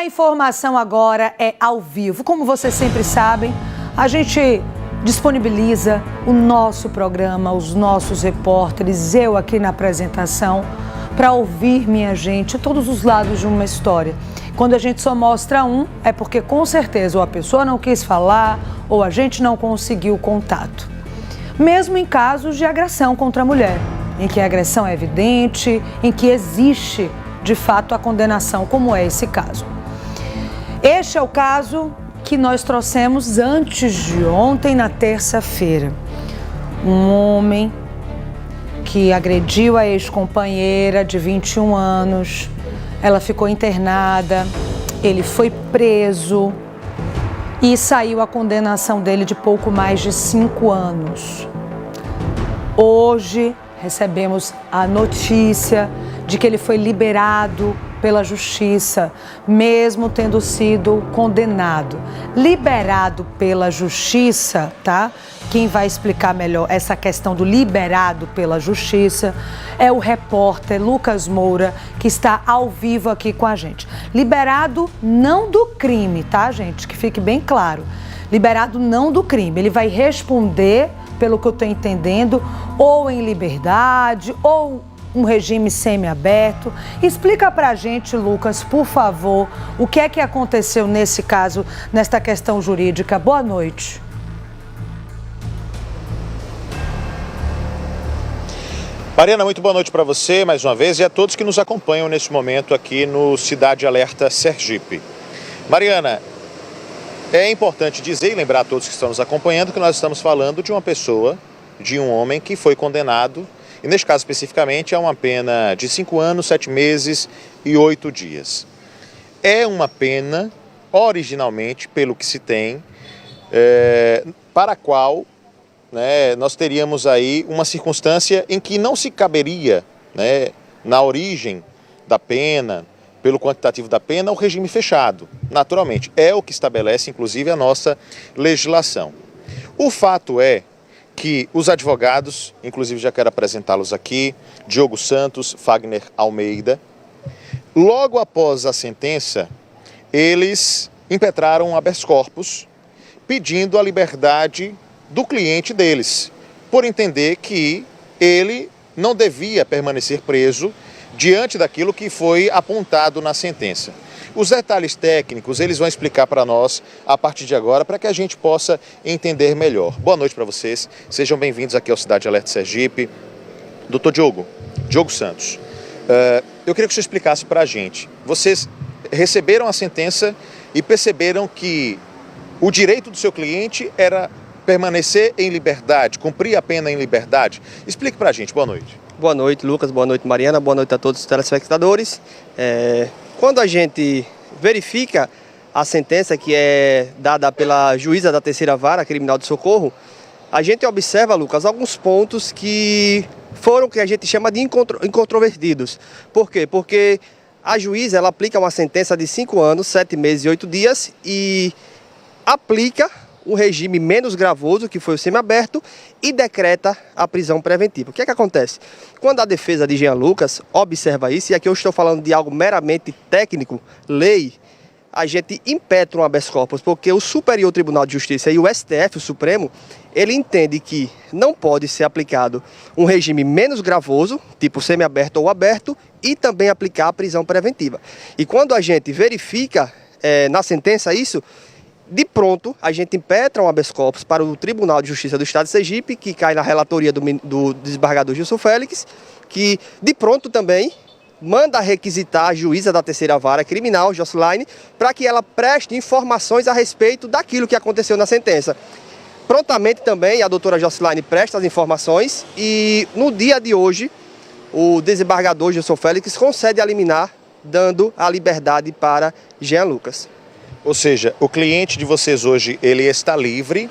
informação agora é ao vivo. Como vocês sempre sabem, a gente disponibiliza o nosso programa, os nossos repórteres, eu aqui na apresentação, para ouvir, minha gente, todos os lados de uma história. Quando a gente só mostra um, é porque com certeza ou a pessoa não quis falar ou a gente não conseguiu contato. Mesmo em casos de agressão contra a mulher, em que a agressão é evidente, em que existe de fato a condenação, como é esse caso. Este é o caso que nós trouxemos antes de ontem, na terça-feira. Um homem que agrediu a ex-companheira de 21 anos, ela ficou internada, ele foi preso e saiu a condenação dele de pouco mais de 5 anos. Hoje recebemos a notícia de que ele foi liberado pela justiça, mesmo tendo sido condenado. Liberado pela justiça, tá? Quem vai explicar melhor essa questão do liberado pela justiça é o repórter Lucas Moura, que está ao vivo aqui com a gente. Liberado não do crime, tá, gente? Que fique bem claro. Liberado não do crime. Ele vai responder, pelo que eu estou entendendo, ou em liberdade, ou um regime semiaberto. Explica pra gente, Lucas, por favor, o que é que aconteceu nesse caso, nesta questão jurídica. Boa noite. Mariana, muito boa noite para você mais uma vez e a todos que nos acompanham nesse momento aqui no Cidade Alerta Sergipe. Mariana, é importante dizer e lembrar a todos que estão nos acompanhando que nós estamos falando de uma pessoa, de um homem que foi condenado, e neste caso especificamente é uma pena de 5 anos, 7 meses e 8 dias. É uma pena, originalmente, pelo que se tem, para a qual nós teríamos aí uma circunstância em que não se caberia, na origem da pena, pelo quantitativo da pena, o regime fechado. Naturalmente, é o que estabelece, inclusive, a nossa legislação. O fato é que os advogados, inclusive já quero apresentá-los aqui, Diogo Santos, Fagner Almeida, logo após a sentença, eles impetraram um habeas corpus pedindo a liberdade do cliente deles, por entender que ele não devia permanecer preso diante daquilo que foi apontado na sentença. Os detalhes técnicos eles vão explicar para nós a partir de agora, para que a gente possa entender melhor. Boa noite para vocês, sejam bem-vindos aqui ao Cidade Alerta Sergipe. Doutor Diogo Santos, eu queria que você explicasse para a gente. Vocês receberam a sentença e perceberam que o direito do seu cliente era permanecer em liberdade, cumprir a pena em liberdade. Explique para a gente, boa noite. Boa noite, Lucas, boa noite, Mariana, boa noite a todos os telespectadores. Quando a gente verifica a sentença que é dada pela juíza da terceira vara criminal de Socorro, a gente observa, Lucas, alguns pontos que foram o que a gente chama de incontrovertidos. Por quê? Porque a juíza ela aplica uma sentença de 5 anos, 7 meses e 8 dias e aplica um regime menos gravoso, que foi o semiaberto, e decreta a prisão preventiva. O que é que acontece? Quando a defesa de Jean Lucas observa isso, e aqui eu estou falando de algo meramente técnico, lei, a gente impetra um habeas corpus, porque o Superior Tribunal de Justiça e o STF, o Supremo, ele entende que não pode ser aplicado um regime menos gravoso, tipo semiaberto ou aberto, e também aplicar a prisão preventiva. E quando a gente verifica na sentença isso, de pronto, a gente impetra um habeas corpus para o Tribunal de Justiça do Estado de Sergipe, que cai na relatoria do desembargador Gilson Félix, que de pronto também manda requisitar a juíza da terceira vara criminal, Jocelyne, para que ela preste informações a respeito daquilo que aconteceu na sentença. Prontamente também a doutora Jocelyne presta as informações e no dia de hoje o desembargador Gilson Félix concede a liminar, dando a liberdade para Jean Lucas. Ou seja, o cliente de vocês hoje, ele está livre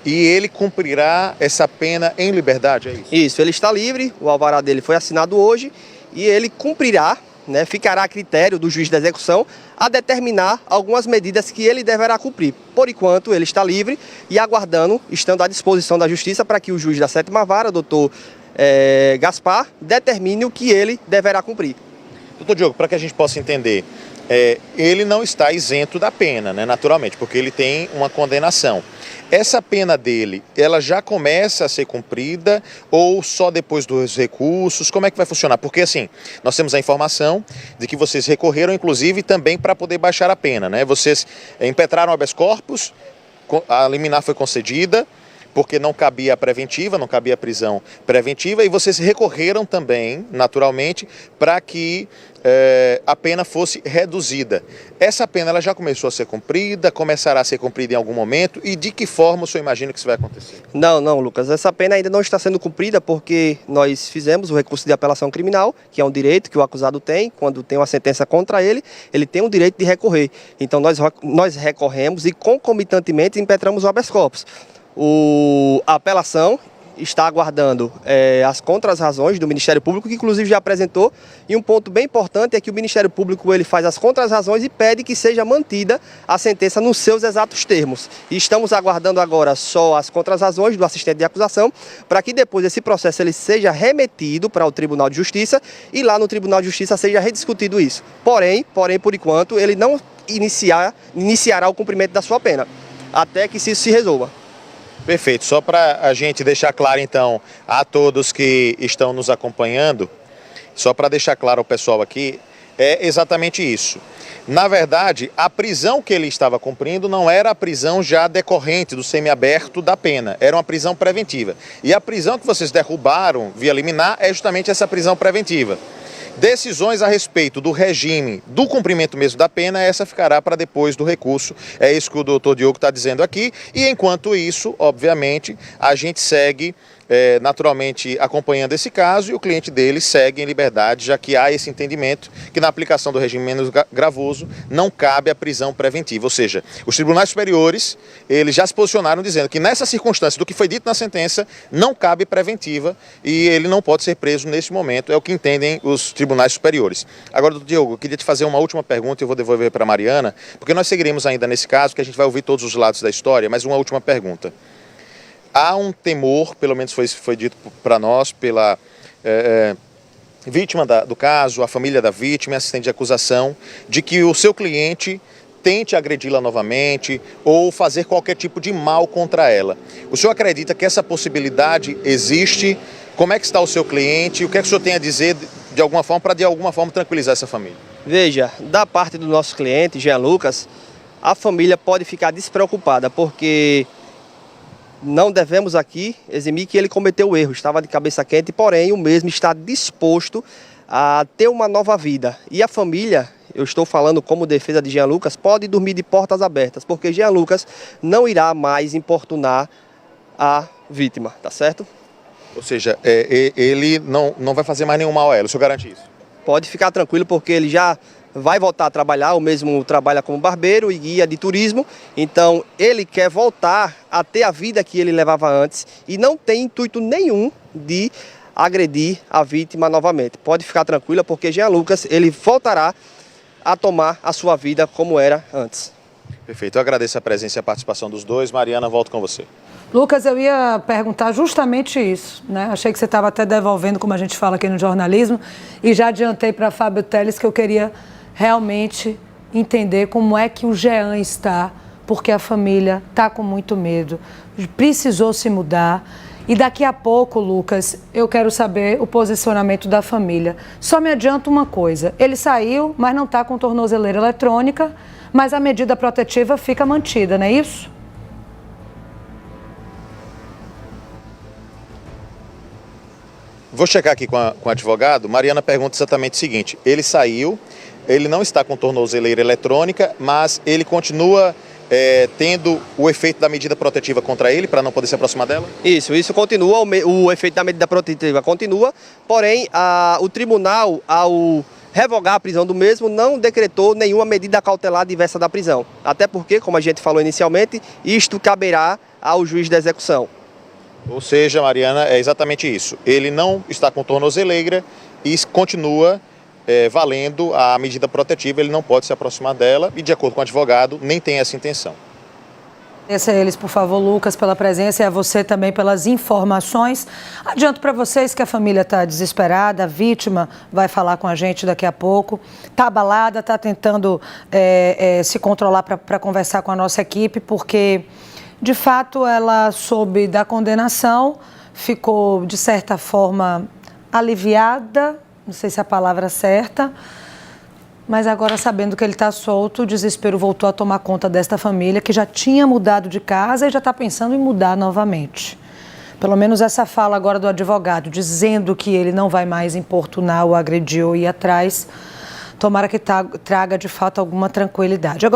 e ele cumprirá essa pena em liberdade, é isso? Isso, ele está livre, o alvará dele foi assinado hoje e ele cumprirá, ficará a critério do juiz da execução a determinar algumas medidas que ele deverá cumprir. Por enquanto, ele está livre e aguardando, estando à disposição da justiça para que o juiz da sétima vara, doutor Gaspar, determine o que ele deverá cumprir. Doutor Diogo, para que a gente possa entender, ele não está isento da pena, né, naturalmente, porque ele tem uma condenação. Essa pena dele, ela já começa a ser cumprida ou só depois dos recursos? Como é que vai funcionar? Porque assim, nós temos a informação de que vocês recorreram, inclusive, também para poder baixar a pena, né? Vocês impetraram habeas corpus, a liminar foi concedida, porque não cabia a preventiva, não cabia a prisão preventiva, e vocês recorreram também, naturalmente, para que a pena fosse reduzida. Essa pena ela já começou a ser cumprida, começará a ser cumprida em algum momento, e de que forma o senhor imagina que isso vai acontecer? Não, Lucas, essa pena ainda não está sendo cumprida porque nós fizemos o recurso de apelação criminal, que é um direito que o acusado tem, quando tem uma sentença contra ele, ele tem o direito de recorrer. Então nós recorremos e concomitantemente impetramos o habeas corpus. A apelação está aguardando as contrarrazões do Ministério Público, que inclusive já apresentou, e um ponto bem importante é que o Ministério Público ele faz as contrarrazões e pede que seja mantida a sentença nos seus exatos termos. E estamos aguardando agora só as contrarrazões do assistente de acusação, para que depois esse processo ele seja remetido para o Tribunal de Justiça e lá no Tribunal de Justiça seja rediscutido isso. Porém, por enquanto, ele não iniciará o cumprimento da sua pena, até que isso se resolva. Perfeito. Só para a gente deixar claro, então, a todos que estão nos acompanhando, só para deixar claro ao pessoal aqui, é exatamente isso. Na verdade, a prisão que ele estava cumprindo não era a prisão já decorrente do semiaberto da pena, era uma prisão preventiva. E a prisão que vocês derrubaram via liminar é justamente essa prisão preventiva. Decisões a respeito do regime do cumprimento mesmo da pena, essa ficará para depois do recurso. É isso que o doutor Diogo está dizendo aqui. E enquanto isso, obviamente, a gente segue naturalmente acompanhando esse caso e o cliente dele segue em liberdade, já que há esse entendimento que na aplicação do regime menos gravoso não cabe a prisão preventiva. Ou seja, os tribunais superiores, eles já se posicionaram dizendo que nessa circunstância do que foi dito na sentença, não cabe preventiva e ele não pode ser preso nesse momento, é o que entendem os tribunais superiores. Agora, doutor Diogo, eu queria te fazer uma última pergunta e eu vou devolver para a Mariana, porque nós seguiremos ainda nesse caso, que a gente vai ouvir todos os lados da história, mas uma última pergunta. Há um temor, pelo menos foi dito para nós, pela vítima do caso, a família da vítima e assistente de acusação, de que o seu cliente tente agredi-la novamente ou fazer qualquer tipo de mal contra ela. O senhor acredita que essa possibilidade existe? Como é que está o seu cliente? O que é que o senhor tem a dizer de alguma forma para de alguma forma tranquilizar essa família? Veja, da parte do nosso cliente, Jean Lucas, a família pode ficar despreocupada, porque não devemos aqui eximir que ele cometeu o erro, estava de cabeça quente, porém o mesmo está disposto a ter uma nova vida. E a família, eu estou falando como defesa de Jean Lucas, pode dormir de portas abertas, porque Jean Lucas não irá mais importunar a vítima, tá certo? Ou seja, ele não vai fazer mais nenhum mal a ela, o senhor garante isso? Pode ficar tranquilo, porque ele já vai voltar a trabalhar, o mesmo trabalha como barbeiro e guia de turismo, então ele quer voltar a ter a vida que ele levava antes e não tem intuito nenhum de agredir a vítima novamente. Pode ficar tranquila, porque Jean Lucas ele voltará a tomar a sua vida como era antes. Perfeito, eu agradeço a presença e a participação dos dois. Mariana, volto com você. Lucas, eu ia perguntar justamente isso, né? Achei que você estava até devolvendo, como a gente fala aqui no jornalismo, e já adiantei para Fábio Teles que eu queria realmente entender como é que o Jean está, porque a família está com muito medo, precisou se mudar. E daqui a pouco, Lucas, eu quero saber o posicionamento da família. Só me adianta uma coisa, ele saiu, mas não está com tornozeleira eletrônica, mas a medida protetiva fica mantida, não é isso? Vou checar aqui com o advogado. Mariana pergunta exatamente o seguinte: ele saiu, ele não está com tornozeleira eletrônica, mas ele continua tendo o efeito da medida protetiva contra ele, para não poder se aproximar dela? Isso continua, o efeito da medida protetiva continua, porém o tribunal, ao revogar a prisão do mesmo, não decretou nenhuma medida cautelar diversa da prisão. Até porque, como a gente falou inicialmente, isto caberá ao juiz da execução. Ou seja, Mariana, é exatamente isso. Ele não está com tornozeleira e continua valendo a medida protetiva, ele não pode se aproximar dela e, de acordo com o advogado, nem tem essa intenção. Agradeço a eles, por favor, Lucas, pela presença e a você também pelas informações. Adianto para vocês que a família está desesperada, a vítima vai falar com a gente daqui a pouco. Está abalada, está tentando se controlar para conversar com a nossa equipe, porque, de fato, ela soube da condenação, ficou, de certa forma, aliviada, não sei se é a palavra certa, mas agora, sabendo que ele está solto, o desespero voltou a tomar conta desta família, que já tinha mudado de casa e já está pensando em mudar novamente. Pelo menos essa fala agora do advogado, dizendo que ele não vai mais importunar ou agredir ou ir atrás. Tomara que traga, de fato, alguma tranquilidade. Agora,